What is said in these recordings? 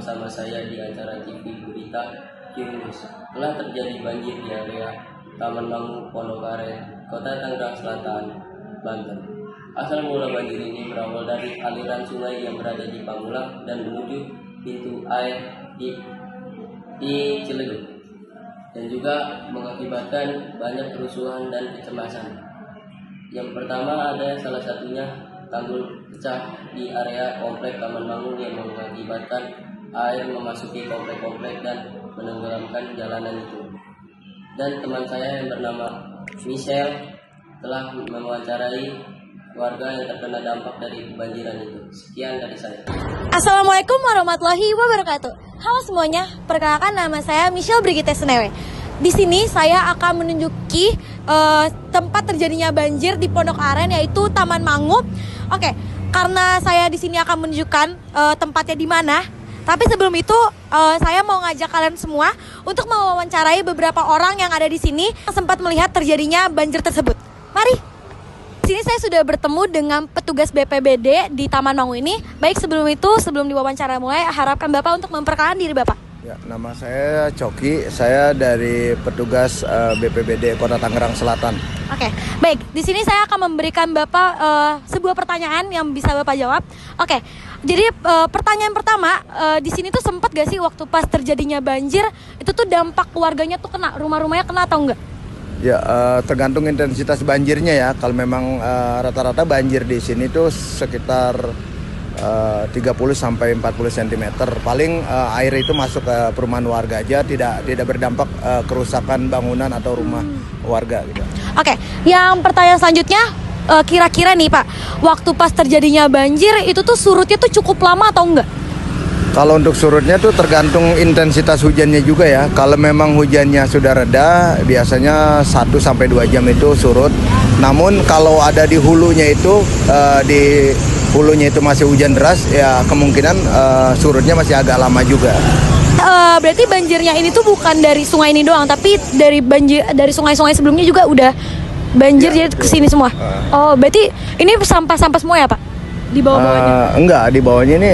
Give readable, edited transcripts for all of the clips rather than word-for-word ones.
bersama saya di acara TV Berita Qnews. Telah terjadi banjir di area Taman Mangu, Pondok Aren, Kota Tangerang Selatan, Banten. Asal mula banjir ini berawal dari aliran sungai yang berada di Pamulang dan menuju pintu air di Ciledug, dan juga mengakibatkan banyak kerusuhan dan kecemasan. Yang pertama ada salah satunya tanggul pecah di area komplek Taman Mangun yang mengakibatkan air memasuki komplek-komplek dan menenggelamkan jalanan itu. Dan teman saya yang bernama Michelle telah mewawancarai warga yang terkena dampak dari kebanjiran itu. Sekian dari saya. Assalamualaikum warahmatullahi wabarakatuh. Halo semuanya, perkenalkan nama saya Michelle Brigitte Senewe. Di sini saya akan menunjuki tempat terjadinya banjir di Pondok Aren, yaitu Taman Mangu. Oke, karena saya di sini akan menunjukkan tempatnya di mana. Tapi sebelum itu saya mau ngajak kalian semua untuk mewawancarai beberapa orang yang ada di sini yang sempat melihat terjadinya banjir tersebut. Mari. Di sini saya sudah bertemu dengan petugas BPBD di Taman Mangu ini. Baik, sebelum diwawancara mulai, harapkan Bapak untuk memperkenalkan diri Bapak. Ya, nama saya Coki, saya dari petugas BPBD Kota Tangerang Selatan. Oke, baik. Di sini saya akan memberikan Bapak sebuah pertanyaan yang bisa Bapak jawab. Oke, jadi pertanyaan pertama, di sini tuh sempat gak sih waktu pas terjadinya banjir, itu tuh dampak keluarganya tuh kena, rumah-rumahnya kena atau enggak? Ya, tergantung intensitas banjirnya ya. Kalau memang rata-rata banjir di sini tuh sekitar 30 sampai 40 cm. Paling air itu masuk ke perumahan warga aja, tidak berdampak kerusakan bangunan atau rumah warga gitu. Oke, yang pertanyaan selanjutnya, kira-kira nih Pak, waktu pas terjadinya banjir itu tuh surutnya tuh cukup lama atau enggak? Kalau untuk surutnya tuh tergantung intensitas hujannya juga ya. Kalau memang hujannya sudah reda, biasanya 1 sampai 2 jam itu surut. Namun kalau ada di hulunya itu masih hujan deras, ya kemungkinan surutnya masih agak lama juga. Berarti banjirnya ini tuh bukan dari sungai ini doang, tapi dari sungai-sungai sebelumnya juga udah banjir ya, jadi kesini semua. Oh, berarti ini sampah-sampah semua ya Pak? Di bawah-bawahnya? Enggak, di bawahnya ini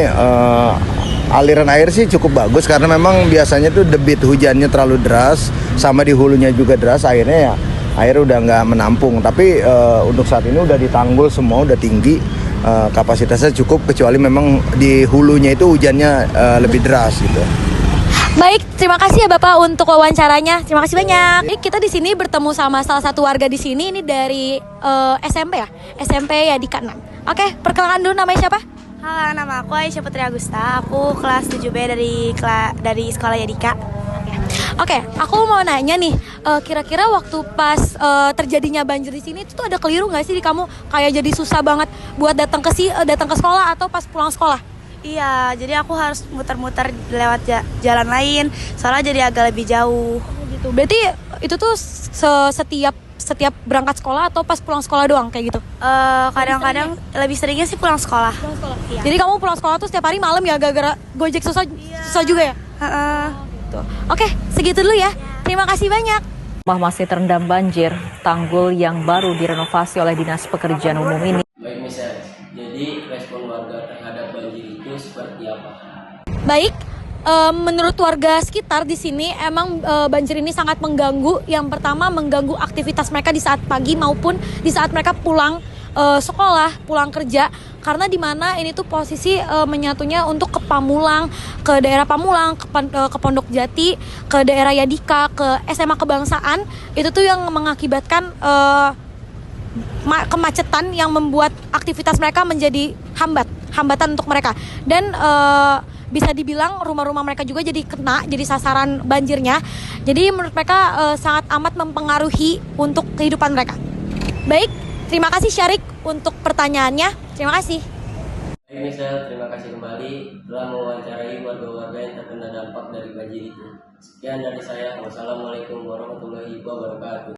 aliran air sih cukup bagus karena memang biasanya tuh debit hujannya terlalu deras, sama di hulunya juga deras, akhirnya ya air udah nggak menampung. Tapi untuk saat ini udah ditanggul semua, udah tinggi, kapasitasnya cukup, kecuali memang di hulunya itu hujannya lebih deras gitu. Baik, terima kasih ya Bapak untuk wawancaranya. Terima kasih banyak. Jadi kita di sini bertemu sama salah satu warga di sini, ini dari SMP ya, SMP Yadika 6. Oke, perkenalkan dulu, namanya siapa? Halo, nama aku Aisyah Putri Agusta. Aku kelas 7B dari sekolah Yadika. Oke, aku mau nanya nih, kira-kira waktu pas terjadinya banjir di sini itu tuh ada keliru nggak sih di kamu? Kayak jadi susah banget buat datang ke sekolah atau pas pulang sekolah? Iya, jadi aku harus muter-muter lewat jalan lain, soalnya jadi agak lebih jauh. Gitu. Berarti itu tuh setiap berangkat sekolah atau pas pulang sekolah doang kayak gitu? Kadang-kadang lebih seringnya sih pulang sekolah. Iya. Jadi kamu pulang sekolah tuh setiap hari malam ya, gara-gara Gojek susah juga ya? Tuh. Oke, segitu dulu ya. Terima kasih banyak. Rumah masih terendam banjir. Tanggul yang baru direnovasi oleh Dinas Pekerjaan Umum ini. Baik Michelle, jadi respon warga terhadap banjir itu seperti apa? Baik, menurut warga sekitar di sini emang banjir ini sangat mengganggu. Yang pertama, mengganggu aktivitas mereka di saat pagi maupun di saat mereka pulang sekolah, pulang kerja. Karena di mana ini tuh posisi menyatunya untuk ke Pamulang, ke daerah Pamulang, ke Pondok Jati, ke daerah Yadika, ke SMA Kebangsaan. Itu tuh yang mengakibatkan kemacetan yang membuat aktivitas mereka menjadi hambatan untuk mereka. Dan bisa dibilang rumah-rumah mereka juga jadi sasaran banjirnya. Jadi menurut mereka sangat amat mempengaruhi untuk kehidupan mereka. Baik, terima kasih Syarik untuk pertanyaannya. Terima kasih. Baik Michelle, terima kasih kembali telah mewawancarai warga-warga yang terkena dampak dari banjir itu. Sekian dari saya. Wassalamualaikum warahmatullahi wabarakatuh.